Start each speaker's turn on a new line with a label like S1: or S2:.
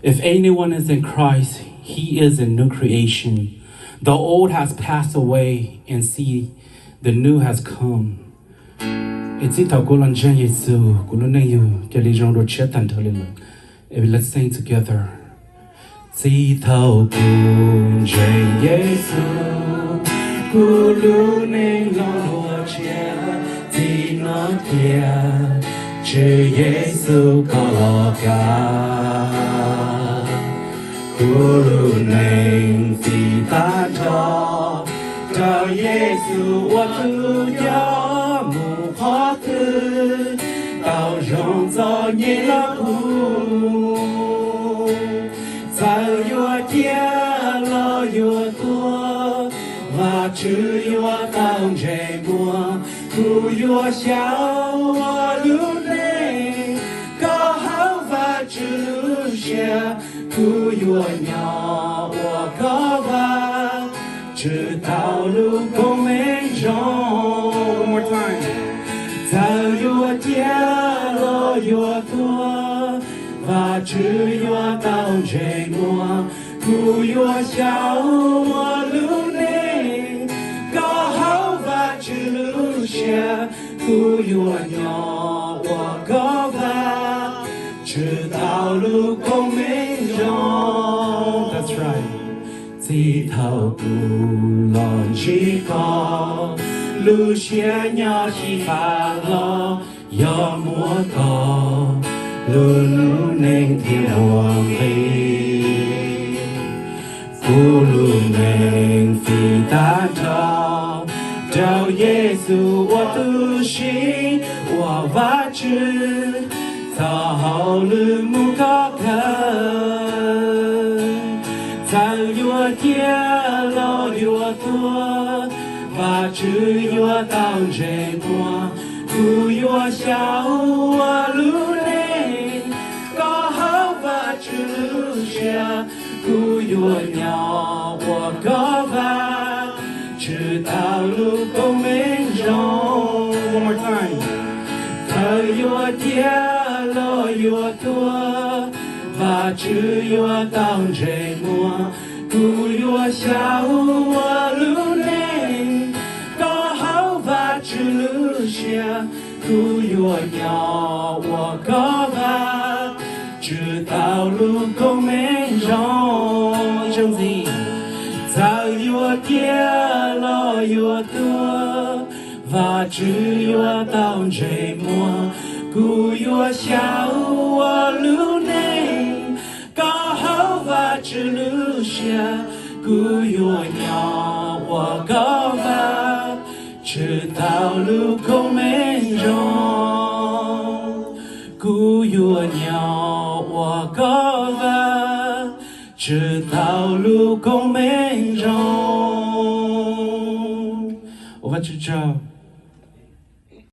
S1: If anyone is in Christ, he is a new creation. The old has passed away, and see, the new has come. It's it a goal on Jesu, Gulunayu, Jalijon Rochet and Tolil. Let's sing together. See thou kun Jesu, Gulunay Lord Chia, Tina Tia, Jesu Kaloka, Gulunay Fitata, Tao Jesu Watuya Mu Hatu, Tao Rong Zo Nye La Pu. Sao yo tia lo yo tua và chữ yo tao dễ mua cu yo xiao lu nê có hao và chữ xia cu yo nhỏ có và chữ tao lu công mê rong. One more time. Sao yo tia lo yo tua và chữ yo tao dễ mua cu yo xiao lu nê có hao và chữ xia cu yo nhỏ có và chữ tao lu công mê rong. That's right. Chỉ thao cu lon chỉ có lu xia nhỏ chỉ pha lo yo mua có luôn nên thiên hoàng vi luôn nên phi ta trao trao Giêsu wa tu shi wa va chư ta hậu lư mu ca ca ta yua kia lo yua tua và chư yua tao dễ mua cu yua xiao wa lu cu yo nhỏ có va chữ tao lu công mê rong. One more time. Thơ yo tia lo yo tua và chữ yo tao dễ mua cu yo xiao lu nê có hao và chữ xia cu yo nhỏ có va chữ tao lu công mê rong. Trong gì sao yo tia lo yo tua và chữ yo tao dễ mua cu yo xiao lu nê có hao và chữ lu xia cu yo nhỏ có va chữ tao lu công mê rong cu yo nhỏ có va chữ tao lu công mê rong. Và chữ chào